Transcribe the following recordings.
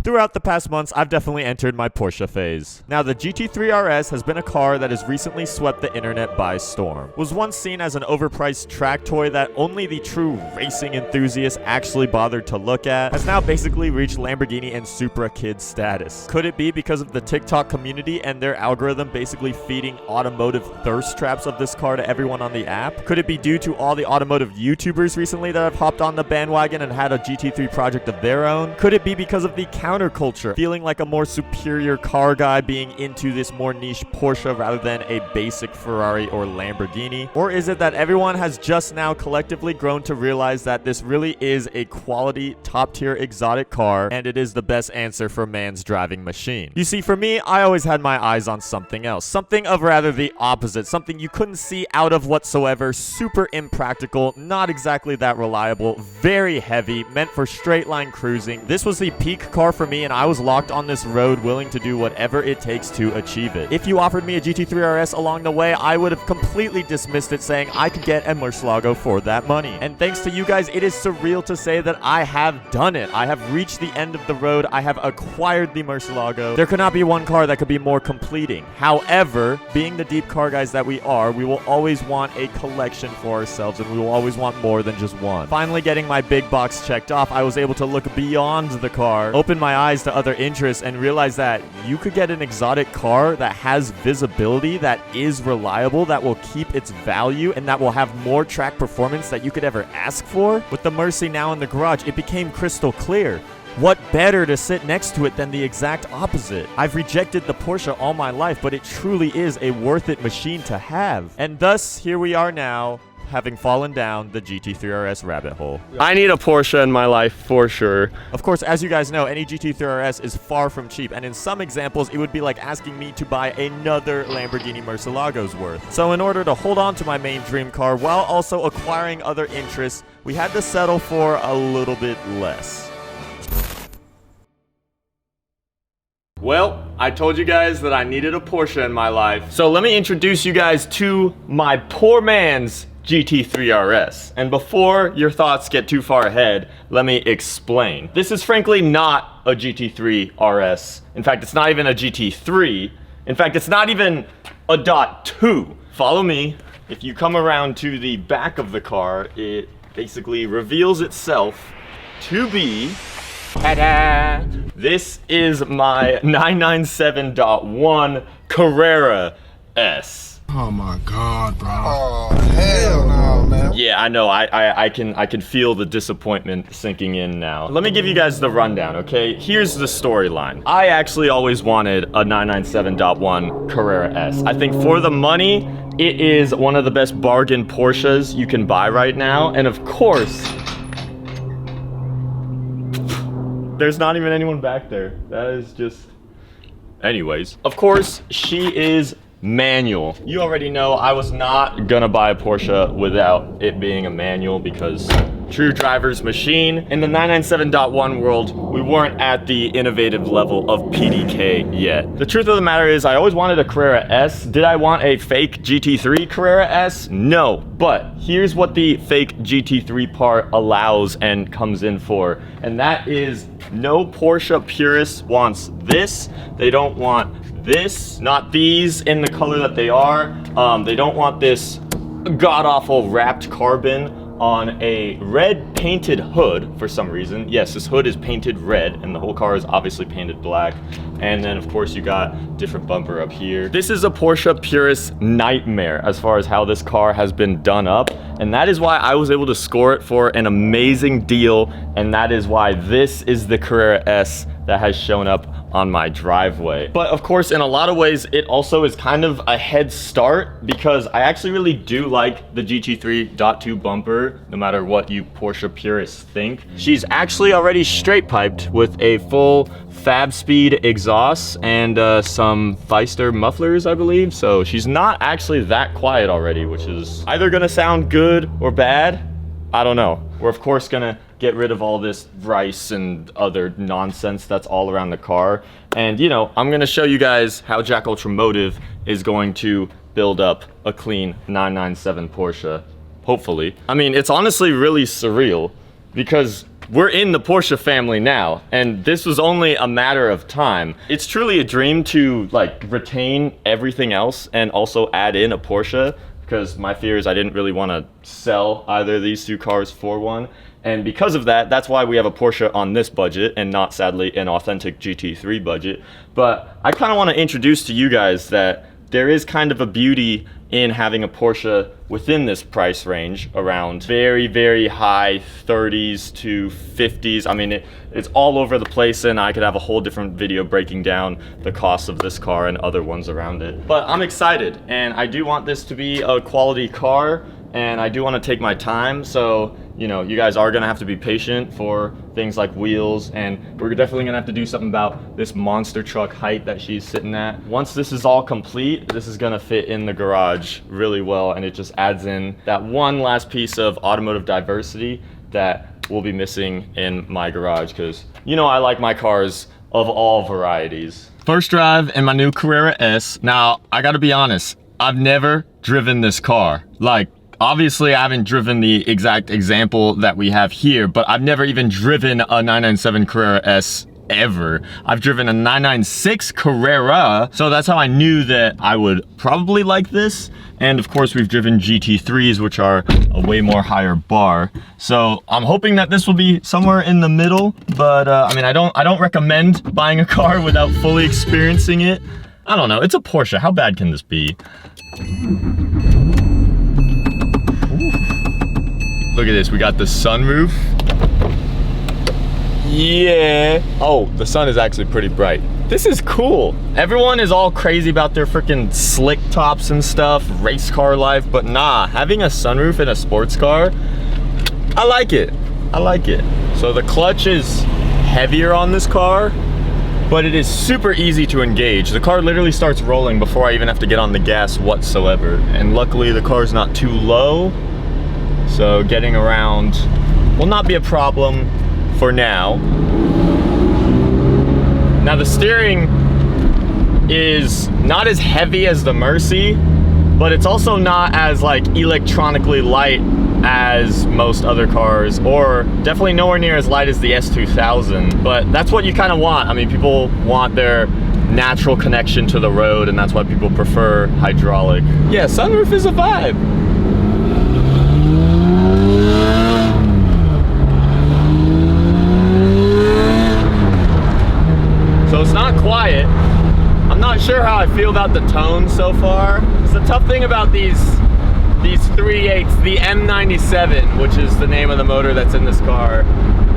Throughout the past months, I've definitely entered my Porsche phase. Now, the GT3 RS has been a car that has recently swept the internet by storm. Was once seen as an overpriced track toy that only the true racing enthusiasts actually bothered to look at, has now basically reached Lamborghini and Supra kid status. Could it be because of the TikTok community and their algorithm basically feeding automotive thirst traps of this car to everyone on the app? Could it be due to all the automotive YouTubers recently that have hopped on the bandwagon and had a GT3 project of their own? Could it be because of the counterculture, feeling like a more superior car guy being into this more niche Porsche rather than a basic Ferrari or Lamborghini? Or is it that everyone has just now collectively grown to realize that this really is a quality, top-tier exotic car, and it is the best answer for man's driving machine? You see, for me, I always had my eyes on something else, something of rather the opposite, something you couldn't see out of whatsoever, super impractical, not exactly that reliable, very heavy, meant for straight line cruising. This was the peak car for me, and I was locked on this road willing to do whatever it takes to achieve it. If you offered me a GT3 RS along the way, I would have completely dismissed it, saying I could get a Murcielago for that money. And thanks to you guys, it is surreal to say that I have done it. I have reached the end of the road. I have acquired the Murcielago. There could not be one car that could be more completing. However, being the deep car guys that we are, we will always want a collection for ourselves, and we will always want more than just one. Finally getting my big box checked off, I was able to look beyond the car, open my eyes to other interests, and realize that you could get an exotic car that has visibility, that is reliable, that will keep its value, and that will have more track performance that you could ever ask for. With the Mercy now in the garage, it became crystal clear. What better to sit next to it than the exact opposite? I've rejected the Porsche all my life, but it truly is a worth it machine to have. And thus, here we are now, having fallen down the GT3 RS rabbit hole. I need a Porsche in my life for sure. Of course, as you guys know, any GT3 RS is far from cheap, and in some examples, it would be like asking me to buy another Lamborghini Murcielago's worth. So in order to hold on to my main dream car while also acquiring other interests, we had to settle for a little bit less. Well, I told you guys that I needed a Porsche in my life. So let me introduce you guys to my poor man's GT3 RS. And before your thoughts get too far ahead, let me explain. This is frankly not a GT3 RS. In fact, it's not even a GT3. In fact, it's not even a .2. Follow me. If you come around to the back of the car, it basically reveals itself to be... Ta-da! This is my 997.1 Carrera S. Oh my God, bro. Oh, hell no, man. Yeah, I know. I can feel the disappointment sinking in now. Let me give you guys the rundown, okay? Here's the storyline. I actually always wanted a 997.1 Carrera S. I think for the money, it is one of the best bargain Porsches you can buy right now. And of course... There's not even anyone back there. That is just... Anyways. Of course, she is manual. You already know I was not gonna buy a Porsche without it being a manual because true driver's machine. In the 997.1 world, we weren't at the innovative level of PDK yet. The truth of the matter is I always wanted a Carrera S. Did I want a fake GT3 Carrera S? No. But here's what the fake GT3 part allows and comes in for. And that is no Porsche purist wants this. They don't want this, not these in the color that they are. They don't want this god-awful wrapped carbon on a red painted hood for some reason. Yes, this hood is painted red and the whole car is obviously painted black. And then of course you got different bumper up here. This is a Porsche purist nightmare as far as how this car has been done up. And that is why I was able to score it for an amazing deal. And that is why this is the Carrera S that has shown up on my driveway. But of course, in a lot of ways, it also is kind of a head start because I actually really do like the GT3.2 bumper, no matter what you Porsche purists think. She's actually already straight piped with a full Fab Speed exhaust and some Feister mufflers, I believe. So she's not actually that quiet already, which is either gonna sound good or bad. I don't know. We're of course gonna get rid of all this rice and other nonsense that's all around the car. And you know, I'm gonna show you guys how JackUltraMotive is going to build up a clean 997 Porsche, hopefully. I mean, it's honestly really surreal because we're in the Porsche family now, and this was only a matter of time. It's truly a dream to like retain everything else and also add in a Porsche, because my fear is I didn't really want to sell either of these two cars for one. And because of that, that's why we have a Porsche on this budget and not, sadly, an authentic GT3 budget. But I kind of want to introduce to you guys that there is kind of a beauty in having a Porsche within this price range, around very, very high 30s to 50s. I mean, it's all over the place, and I could have a whole different video breaking down the cost of this car and other ones around it. But I'm excited, and I do want this to be a quality car, and I do want to take my time. So, you know, you guys are gonna have to be patient for things like wheels, and we're definitely gonna have to do something about this monster truck height that she's sitting at. Once this is all complete, this is gonna fit in the garage really well, and it just adds in that one last piece of automotive diversity that will be missing in my garage, because you know I like my cars of all varieties. First drive in my new Carrera S. Now, I gotta be honest, I've never driven this car. Like, obviously, I haven't driven the exact example that we have here, but I've never even driven a 997 Carrera S ever. I've driven a 996 Carrera, so that's how I knew that I would probably like this. And of course, we've driven GT3s, which are a way more higher bar. So I'm hoping that this will be somewhere in the middle, but I mean, I don't recommend buying a car without fully experiencing it. I don't know, it's a Porsche, how bad can this be? Look at this, we got the sunroof. Yeah. Oh, the sun is actually pretty bright. This is cool. Everyone is all crazy about their freaking slick tops and stuff, race car life, but nah, having a sunroof in a sports car, I like it. I like it. So the clutch is heavier on this car, but it is super easy to engage. The car literally starts rolling before I even have to get on the gas whatsoever. And luckily the car's not too low, so getting around will not be a problem for now. Now the steering is not as heavy as the Mercy, but it's also not as like electronically light as most other cars, or definitely nowhere near as light as the S2000, but that's what you kind of want. I mean, people want their natural connection to the road, and that's why people prefer hydraulic. Yeah, sunroof is a vibe. So it's not quiet. I'm not sure how I feel about the tone so far. It's the tough thing about these 3.8s, the M97, which is the name of the motor that's in this car,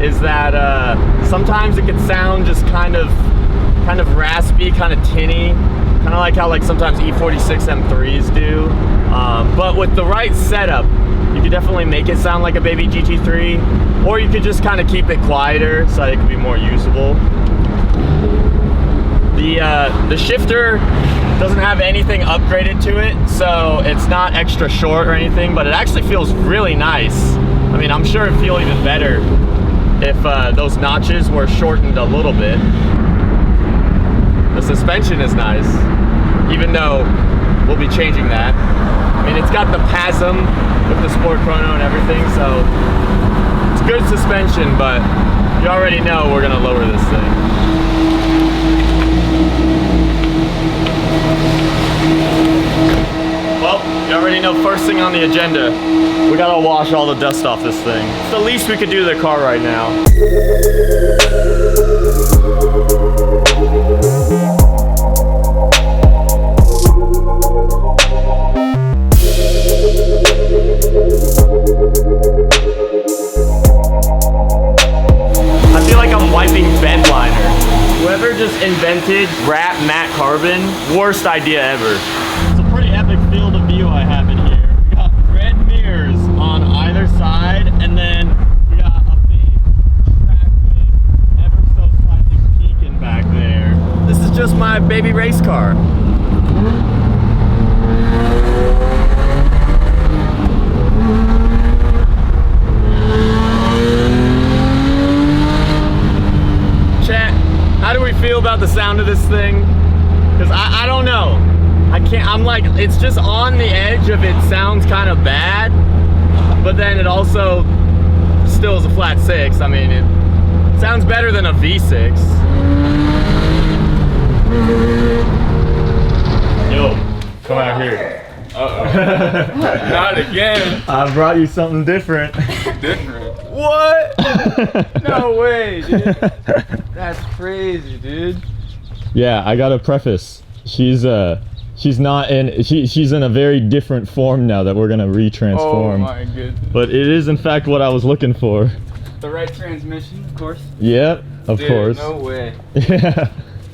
is that sometimes it can sound just kind of raspy, kind of tinny, kind of like how like sometimes E46 M3s do. But with the right setup, you could definitely make it sound like a baby GT3, or you could just kind of keep it quieter so that it could be more usable. The shifter doesn't have anything upgraded to it, so it's not extra short or anything, but it actually feels really nice. I mean, I'm sure it'd feel even better if those notches were shortened a little bit. The suspension is nice, even though we'll be changing that. I mean, it's got the PASM with the Sport Chrono and everything, so it's good suspension, but you already know we're gonna lower this thing. Well, you already know, first thing on the agenda, we gotta wash all the dust off this thing. It's the least we could do to the car right now. I feel like I'm wiping bed liner. Whoever just invented wrap matte carbon, worst idea ever. It's a pretty epic field of view I have in here. We got red mirrors on either side, and then we got a big track wing ever so slightly peeking back there. This is just my baby race car. How do we feel about the sound of this thing? Because I don't know. I'm like, it's just on the edge of it sounds kind of bad, but then it also still is a flat 6. I mean, it sounds better than a V6. Yo, come out here. Uh-oh. Not again. I brought you something different. Different. What? No way, dude. That's crazy, dude. Yeah, I gotta preface. She's not in. She's in a very different form now that we're gonna retransform. Oh my goodness. But it is in fact what I was looking for. The right transmission, of course. Yep, of Dude, course. No way. Yeah.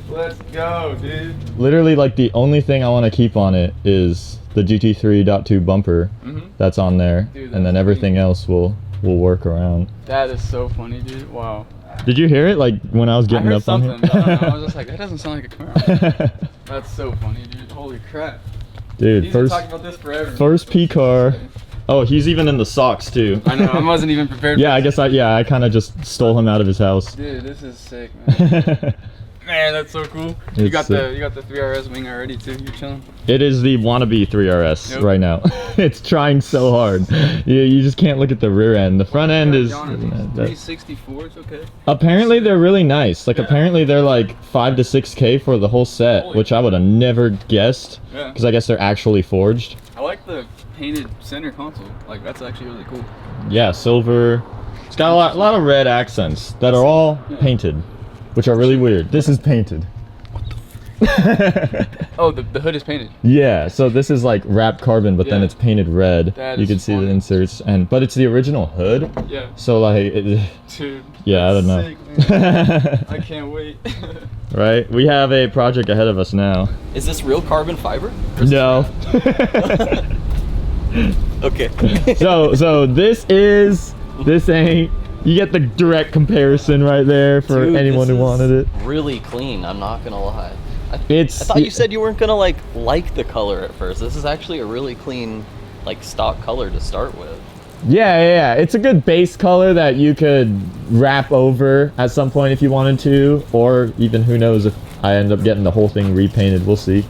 Let's go, dude. Literally, like the only thing I want to keep on it is the GT3.2 bumper that's on there, Dude, and then that's everything else will work around. That is so funny, dude. Wow. Did you hear it? Like when I was I getting heard up on something. here? But I don't know. I was just like, that doesn't sound like a Camaro. That's so funny, dude. Holy crap. Dude, He's been first talking about this forever. first P car. Oh, he's even in the socks too. I know. I wasn't even prepared. Yeah, for I guess I kind of just stole him out of his house. Dude, this is sick, man. Man, that's so cool. You It's got sick. the 3RS wing already too. You chilling? It is the wannabe 3RS Yep. right now. It's trying so hard. You just can't look at the rear end. The front end is. 364. It's okay. Apparently they're really nice. Like apparently they're like 5 to 6K for the whole set, Holy which I would have never guessed. Yeah. Because I guess they're actually forged. I like the painted center console. Like that's actually really cool. Yeah, silver. It's got a lot of red accents that are all painted, which are really weird. This is painted. Oh, the hood is painted. Yeah, so this is like wrapped carbon, but then Yeah. it's painted red. That You is can see the funny. inserts, but it's the original hood. Yeah. So like, Dude. yeah, I don't know. Sick, man. I can't wait. Right? We have a project ahead of us now. Is this real carbon fiber? No. Okay. So this ain't. You get the direct comparison right there for Dude, anyone this who wanted is it. Really clean, I'm not gonna lie. I It's. thought you said you weren't gonna like the color at first. This is actually a really clean, like stock color to start with. Yeah. It's a good base color that you could wrap over at some point if you wanted to, or even who knows if I end up getting the whole thing repainted. We'll see.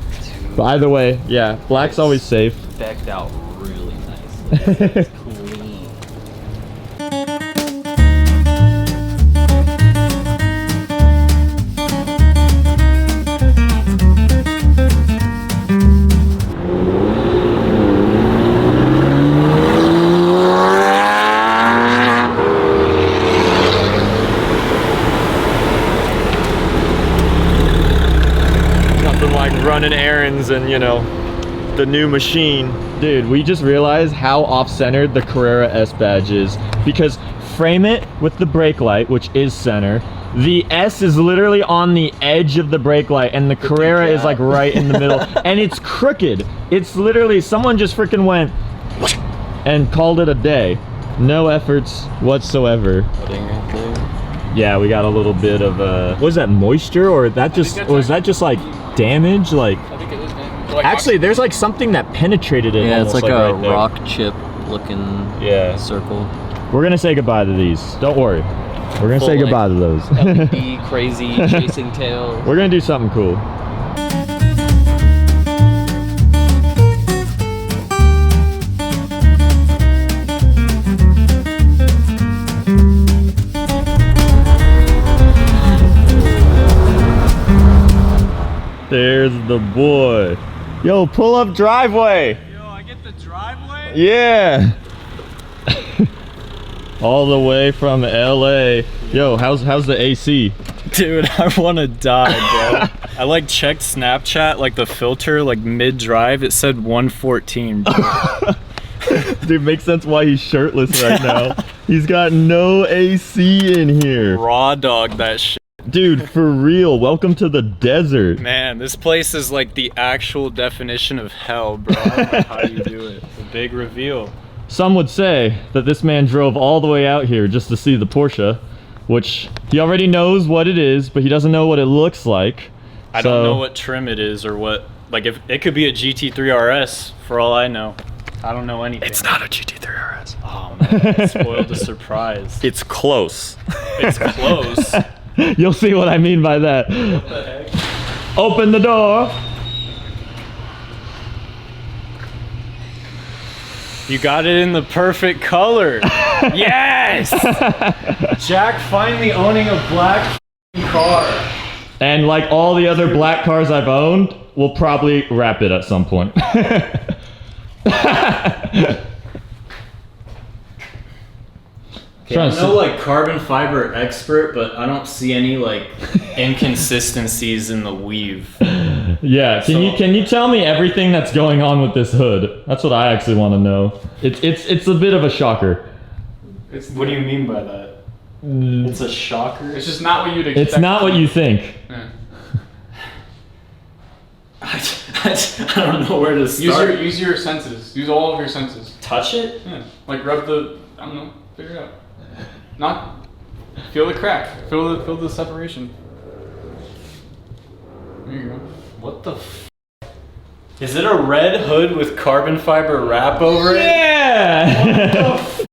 But either way, yeah, black's always safe. Decked out really nice. It's clean. Nothing like running errands and, you know, the new machine. Dude, we just realized how off-centered the Carrera S badge is, because frame it with the brake light, which is center. The S is literally on the edge of the brake light, and the Carrera is like right in the middle, and it's crooked. It's literally, someone just freaking went and called it a day. No efforts whatsoever. Yeah, we got a little bit of was that moisture, or that just, or is that just like damage? Like, I think it is, man. Like, actually, there's like something that penetrated it. Yeah, it's almost like a right there. rock chip looking Yeah. circle. We're gonna say goodbye to these. Don't worry. We're gonna Full say length. goodbye to those. LED crazy chasing tails. We're gonna do something cool. There's the boy. Yo, pull up driveway. Yo, I get the driveway? Yeah. All the way from LA. Yo, how's the AC? Dude, I want to die, bro. I like checked Snapchat, like the filter, like mid-drive, it said 114, bro. Dude, makes sense why he's shirtless right now. He's got no AC in here. Raw dog that shit. Dude, for real, welcome to the desert. Man, this place is like the actual definition of hell, bro. I don't know how you do it. It's a big reveal. Some would say that this man drove all the way out here just to see the Porsche, which he already knows what it is, but he doesn't know what it looks like. I don't know what trim it is or what, like if it could be a GT3 RS for all I know. I don't know anything. It's not a GT3 RS. Oh man, it spoiled the surprise. It's close. It's close. You'll see what I mean by that. What the heck? Open the door. You got it in the perfect color. Yes! Jack finally owning a black car. And like all the other black cars I've owned, we'll probably wrap it at some point. Okay, I'm no like carbon fiber expert, but I don't see any like inconsistencies in the weave. Yeah, can you tell me everything that's going on with this hood? That's what I actually want to know. It's a bit of a shocker. What do you mean by that? It's a shocker. It's just not what you'd expect. It's not what you think. Yeah. I don't know where to start. Use your senses. Use all of your senses. Touch it? Yeah. Like rub the. I don't know. Figure it out. Not. Feel the crack. Feel the separation. There you go. What the? Is it a red hood with carbon fiber wrap over it? Yeah.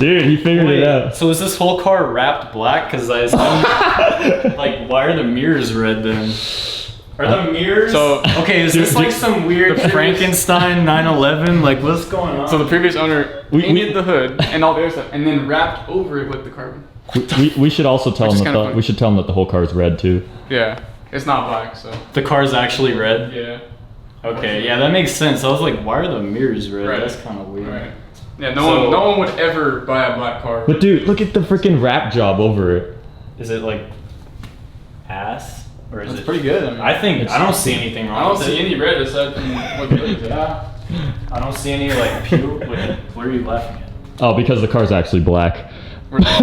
Dude, he figured it out. So is this whole car wrapped black? Because I assume, like, why are the mirrors red then? Are the mirrors? So okay, is this like some weird Frankenstein 911? Like, what's going on? So the previous owner painted the hood and all the other stuff, and then wrapped over it with the carbon. We should also tell him that we should tell him that the whole car is red too. Yeah, it's not black, so. The car's actually red? Yeah. Okay, yeah, that makes sense. I was like, why are the mirrors red? Right. That's kind of weird. Right. Yeah, no one would ever buy a black car. But dude, look at the freaking wrap job over it. Is it like ass? Or is It's it pretty good. I mean, I think I don't see anything wrong. I don't with see it. any red aside from what the hood is. I don't see any like pure. Wait, where are you laughing at? Oh, because the car's actually black. What's going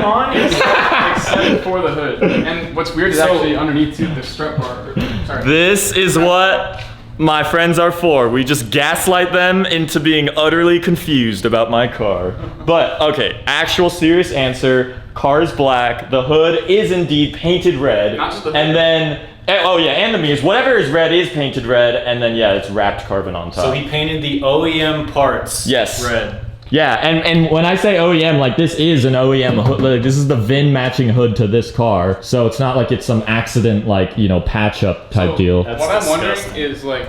on? Except for the hood. And what's weird is actually underneath too, the strut bar. Sorry. This is what my friends are for. We just gaslight them into being utterly confused about my car. But, okay, actual serious answer. Car is black. The hood is indeed painted red. Not just the hood. And then, oh yeah, and the mirrors. Whatever is red is painted red. And then, yeah, it's wrapped carbon on top. So he painted the OEM parts red. Yeah, and when I say OEM, like this is an OEM hood. Like, this is the VIN matching hood to this car. So it's not like it's some accident, like, you know, patch up type deal. What I'm wondering is like,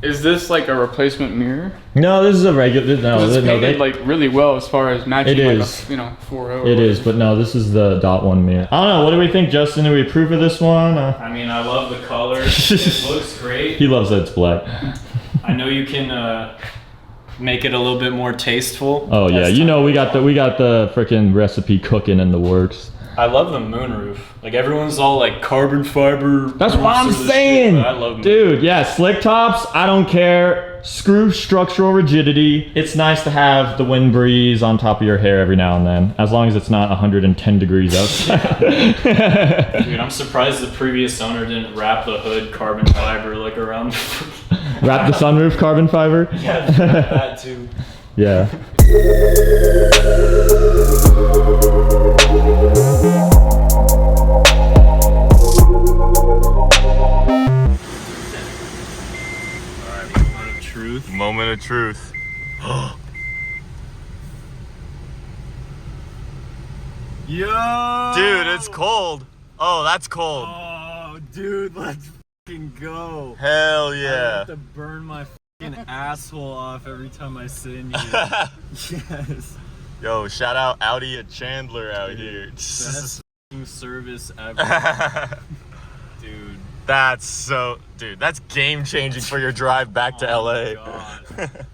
is this like a replacement mirror? No, this is a regular. No, It's no, painted like really well as far as matching. It like is. A, 4.0. It is, but no, this is the .1 mirror. I don't know. What do we think, Justin? Do we approve of this one? I mean, I love the color. It looks great. He loves that it's black. I know you can make it a little bit more tasteful. Oh yeah, you know we got the freaking recipe cooking in the works. I love the moonroof. Like everyone's all like carbon fiber. That's what I'm saying, shit, I love dude. Yeah, slick tops. I don't care. Screw structural rigidity. It's nice to have the wind breeze on top of your hair every now and then, as long as it's not 110 degrees outside. Dude, I'm surprised the previous owner didn't wrap the hood carbon fiber like around. Wrap the sunroof carbon fiber. Yeah, that too. Yeah. Moment of truth. Yo! Dude, it's cold. Oh, that's cold. Oh, dude, let's fucking go. Hell I yeah. have to burn my fucking asshole off every time I sit in here. Yes. Yo, shout out Audi at Chandler out here. Best fucking service ever. Dude. That's game changing for your drive back to LA. God.